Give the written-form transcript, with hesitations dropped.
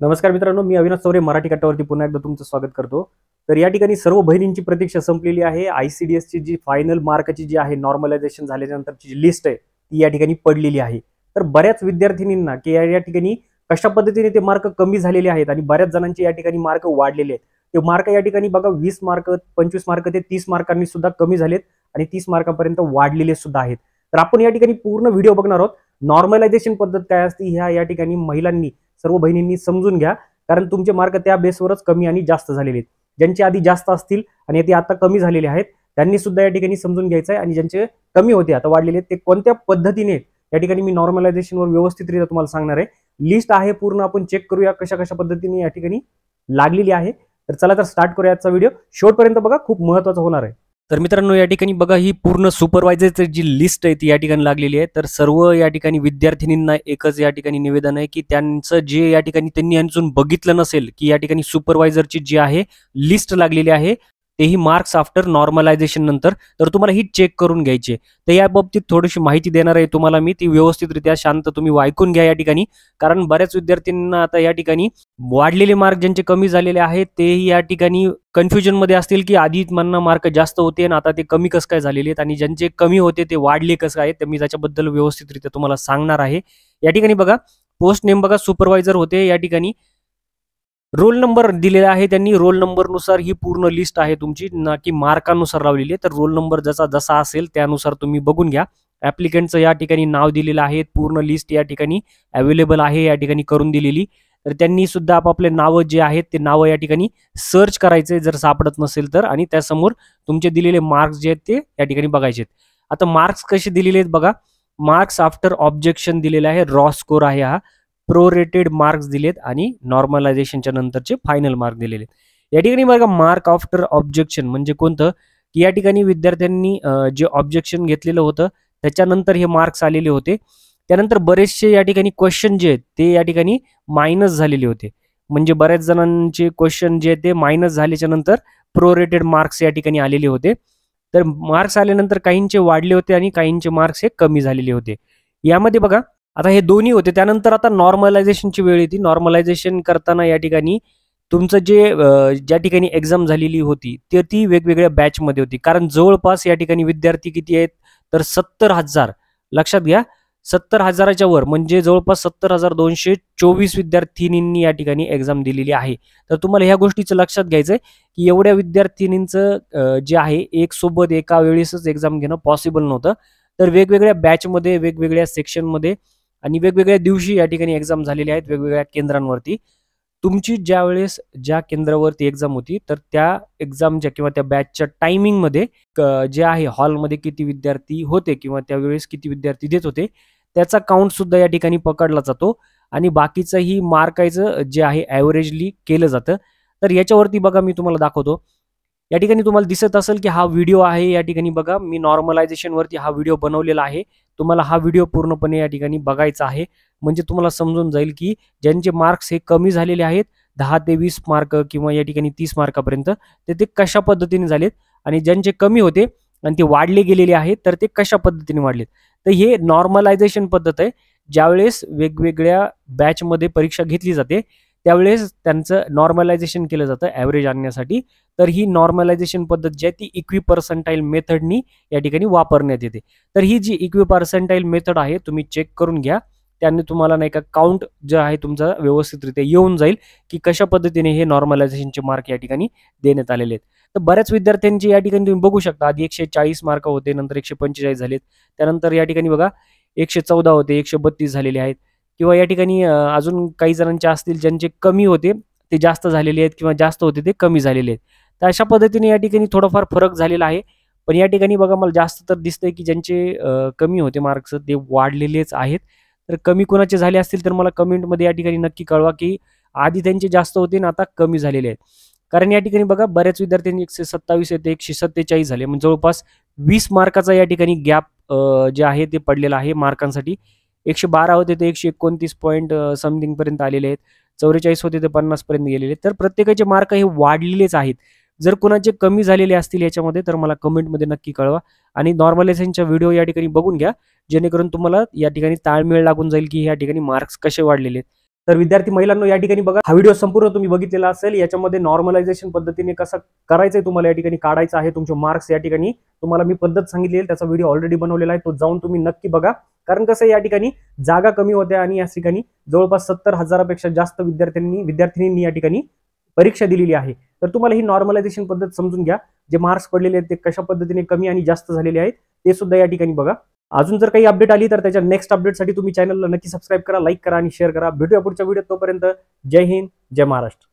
नमस्कार मित्रांनो, मी अविनाश चौरे मराठी कट्ट्यावरती पुन्हा एकदा तुमचं स्वागत करतो। तर या ठिकाणी सर्व बहिणींची प्रतीक्षा संपलेली आहे। ICDS ची जी फायनल मार्काची जी आहे नॉर्मलायझेशन झाल्यानंतरची जी लिस्ट आहे ती या ठिकाणी पडलेली आहे। तर बऱ्याच विद्यार्थिनींना की या ठिकाणी कशा पद्धतीने ते मार्क कमी झालेले आहेत आणि बऱ्याच जणांचे या ठिकाणी मार्क वाढलेले आहेत। ते मार्क या ठिकाणी बघा 20 मार्क 25 मार्क ते 30 मार्कांनी सुद्धा कमी झालेत आणि 30 मार्कांपर्यंत वाढलेले सुद्धा आहेत। तर आपण या ठिकाणी पूर्ण व्हिडिओ बघणार आहोत। नॉर्मलायझेशन पद्धत काय असते ह्या या ठिकाणी महिलांनी सर्व बहिणींनी समजून घ्या, कारण तुमचे मार्क त्या बेसवरच कमी आणि जास्त झालेले आहेत। ज्यांचे आधी जास्त असतील आणि ते आता कमी झालेले आहेत त्यांनी सुद्धा या ठिकाणी समजून घ्यायचं आहे, आणि ज्यांचे कमी होते आता वाढलेले ते कोणत्या पद्धतीने या ठिकाणी मी नॉर्मलायझेशनवर व्यवस्थितरित्या तुम्हाला सांगणार आहे। लिस्ट आहे पूर्ण, आपण चेक करूया कशा कशा पद्धतीने या ठिकाणी लागलेली आहे। तर चला तर स्टार्ट करूया आजचा व्हिडिओ, शेवटपर्यंत बघा, खूप महत्त्वाचा होणार आहे। तर मित्रांनो, या ठिकाणी बघा ही पूर्ण सुपरवायझरची जी लिस्ट आहे ती या ठिकाणी लागलेली आहे। तर सर्व या ठिकाणी विद्यार्थिनींना एकच या ठिकाणी निवेदन आहे की त्यांचं जे या ठिकाणी त्यांनी अजून बघितलं नसेल की या ठिकाणी सुपरवायझरची जी आहे लिस्ट लागलेली आहे तेही मार्क्स आफ्टर नॉर्मलायझेशन नंतर, तर तुम्हाला ही चेक करून घ्यायची आहे। तर या बाबतीत थोडीशी माहिती देणार आहे तुम्हाला मी, ती व्यवस्थितरित्या शांत तुम्ही ऐकून घ्या या ठिकाणी, कारण बऱ्याच विद्यार्थ्यांना आता या ठिकाणी वाढलेले मार्क ज्यांचे कमी झालेले आहेत तेही या ठिकाणी कन्फ्युजन मध्ये असतील की आधी त्यांना मार्क जास्त होते आणि आता ते कमी कसं काय झालेले आहेत, आणि ज्यांचे कमी होते ते वाढले कसं काय, तर मी त्याच्याबद्दल व्यवस्थितरित्या तुम्हाला सांगणार आहे। या ठिकाणी बघा पोस्ट नेम बघा सुपरवायझर होते, या ठिकाणी रोल नंबर दिलेला आहे त्यांनी, रोल नंबर नुसार ही पूर्ण लिस्ट आहे तुमची, ना की मार्कानुसार लावलेली आहे। तर रोल नंबर जसा जसा असेल त्यानुसार तुम्ही बघून घ्या। ऍप्लिकेंटचं या ठिकाणी नाव दिलेलं आहे, पूर्ण लिस्ट या ठिकाणी अवेलेबल आहे या ठिकाणी करून दिलेली। तर त्यांनी सुद्धा आपापले नावं जे आहेत ते नावं या ठिकाणी सर्च करायचे जर सापडत नसेल तर, आणि त्यासमोर तुमचे दिलेले मार्क्स जे आहेत ते या ठिकाणी बघायचे। आता मार्क्स कसे दिलेले आहेत बघा, मार्क्स आफ्टर ऑब्जेक्शन दिलेला आहे, रॉ स्कोर आहे हा, प्रोरेटेड मार्क्स दिलेत आणि नॉर्मलायझेशनच्या नंतरचे फायनल मार्क दिलेले आहेत। या ठिकाणी बघा मार्क आफ्टर ऑब्जेक्शन म्हणजे कोणतं, की या ठिकाणी विद्यार्थ्यांनी जे ऑब्जेक्शन घेतलेलं होतं त्याच्यानंतर हे मार्क्स आलेले होते। त्यानंतर बरेचसे या ठिकाणी क्वेश्चन जे आहेत ते या ठिकाणी मायनस झालेले होते, म्हणजे बऱ्याच जणांचे क्वेश्चन जे ते मायनस झाल्याच्या नंतर प्रोरेटेड मार्क्स या ठिकाणी आलेले होते। तर मार्क्स आल्यानंतर काहींचे वाढले होते आणि काहींचे मार्क्स हे कमी झालेले होते। यामध्ये बघा आता हे दोन्ही होते, त्यानंतर आता नॉर्मलायझेशनची वेळ येते। नॉर्मलायझेशन करताना या ठिकाणी तुमचं जे ज्या ठिकाणी एक्झाम झालेली होती तर ती वेगवेगळ्या बॅचमध्ये होती, कारण जवळपास या ठिकाणी विद्यार्थी किती आहेत तर 70,000, लक्षात घ्या 70,000च्या वर, म्हणजे जवळपास 70,224 विद्यार्थिनींनी या ठिकाणी एक्झाम दिलेली आहे। तर तुम्हाला ह्या गोष्टीचं लक्षात घ्यायचंय की एवढ्या विद्यार्थिनींचं जे आहे एक सोबत एका वेळेसच एक्झाम घेणं पॉसिबल नव्हतं। तर वेगवेगळ्या बॅचमध्ये वेगवेगळ्या सेक्शनमध्ये आणि वेगवेगळ्या दिवशी या ठिकाणी एक्झाम झालेले आहेत वेगवेगळ्या केंद्रांवरती। तुमची ज्या वेळेस ज्या केंद्रावरती एक्झाम होती तर त्या एक्झामच्या किंवा त्या बॅचच्या टायमिंगमध्ये जे आहे हॉलमध्ये किती विद्यार्थी होते किंवा त्यावेळेस किती विद्यार्थी देत होते त्याचा काउंट सुद्धा या ठिकाणी पकडला जातो, आणि बाकीचंही मार्कायचं जे आहे ॲव्हरेजली केलं जातं। तर याच्यावरती बघा मी तुम्हाला दाखवतो। या ठिकाणी तुम्हाला दिसत असेल की हा व्हिडिओ आहे, या ठिकाणी बघा मी नॉर्मलायझेशनवरती हा व्हिडिओ बनवलेला आहे। तुम्हाला हा व्हिडिओ पूर्णपणे या ठिकाणी बघायचा आहे, म्हणजे तुम्हाला समजून जाईल की ज्यांचे मार्क्स हे कमी झालेले आहेत 10 ते 20 मार्क किंवा या ठिकाणी 30 मार्कापर्यंत, तर ते कशा पद्धतीने झालेत, आणि ज्यांचे कमी होते आणि ते वाढले गेलेले आहेत तर ते कशा पद्धतीने वाढलेत। तर हे नॉर्मलायझेशन पद्धत आहे, ज्यावेळेस वेगवेगळ्या बॅचमध्ये परीक्षा घेतली जाते त्यावेळेस त्यांचं नॉर्मलायझेशन केलं जातं ॲव्हरेज आणण्यासाठी। तर ही नॉर्मलायझेशन पद्धत जी आहे ती इक्विपर्सेंटाईल मेथडनी या ठिकाणी वापरण्यात येते। तर ही जी इक्विपर्सेंटाईल मेथड आहे तुम्ही चेक करून घ्या, त्याने तुम्हाला नाही का काउंट जे आहे तुमचा व्यवस्थितरित्या येऊन जाईल की कशा पद्धतीने हे नॉर्मलायझेशनचे मार्क या ठिकाणी देण्यात आलेले आहेत। तर बऱ्याच विद्यार्थ्यांची या ठिकाणी तुम्ही बघू शकता, आधी 140 मार्क होते, नंतर 145 झालेत, त्यानंतर या ठिकाणी बघा 114 होते, 132 झालेले आहेत, किंवा या ठिकाणी अजून काही जणांचे असतील ज्यांचे कमी होते ते जास्त झालेले आहेत किंवा जास्त होते ते कमी झालेले आहेत। तर अशा पद्धतीने या ठिकाणी थोडाफार फरक झालेला आहे। पण या ठिकाणी बघा मला जास्त तर दिसतंय की ज्यांचे कमी होते मार्क्स ते वाढलेलेच आहेत। तर कमी कोणाचे झाले असतील तर मला कमेंटमध्ये या ठिकाणी नक्की कळवा की आधी त्यांचे जास्त होते आणि आता कमी झालेले आहेत। कारण या ठिकाणी बघा बऱ्याच विद्यार्थ्यांनी 127 येते 147 झाले, म्हणजे जवळपास 20 मार्काचा या ठिकाणी गॅप जे आहे ते पडलेला आहे मार्कांसाठी। 112 होते ते 129 पॉईंट समथिंग पर्यंत आलेले आहेत, 44 होते ते 50 पर्यंत गेलेले आहेत। तर प्रत्येकाचे मार्क हे वाढलेलेच आहेत। जर कुणाचे कमी झालेले असतील याच्यामध्ये तर मला कमेंटमध्ये नक्की कळवा, आणि नॉर्मलायझेशनचा व्हिडिओ या ठिकाणी बघून घ्या, जेणेकरून तुम्हाला या ठिकाणी ताळमेळ लागून जाईल की या ठिकाणी मार्क्स कसे वाढलेले आहेत। तर विद्यार्थी महिलांनो, या ठिकाणी बघा, हा व्हिडिओ संपूर्ण तुम्ही बघितलेला असेल. याच्यामध्ये नॉर्मलायझेशन पद्धतीने कसं करायचंय तुम्हाला या ठिकाणी काढायचं आहे तुमचे मार्क्स. या ठिकाणी तुम्हाला मी पद्धत सांगितली आहे, त्याचा व्हिडिओ ऑलरेडी बनवलेला आहे, तो जाऊन तुम्ही नक्की बघा. कारण कसं या ठिकाणी जागा कमी होत्या आणि या ठिकाणी जवळपास 70,000पेक्षा जास्त विद्यार्थिनींनी या ठिकाणी परीक्षा दिलेली आहे. तर तुम्हाला ही नॉर्मलायझेशन पद्धत समजून घ्या. जे मार्क्स पडलेले आहेत ते कशा पद्धतीने कमी आणि जास्त झालेले आहेत ते सुद्धा या ठिकाणी बघा. अजून जर काही अपडेट आली तर त्याच्या नेक्स्ट अपडेटसाठी तुम्ही चॅनलला नक्की सबस्क्राईब करा, लाईक करा आणि शेअर करा. भेटूया पुढच्या व्हिडिओत. तोपर्यंत जय हिंद, जय महाराष्ट्र.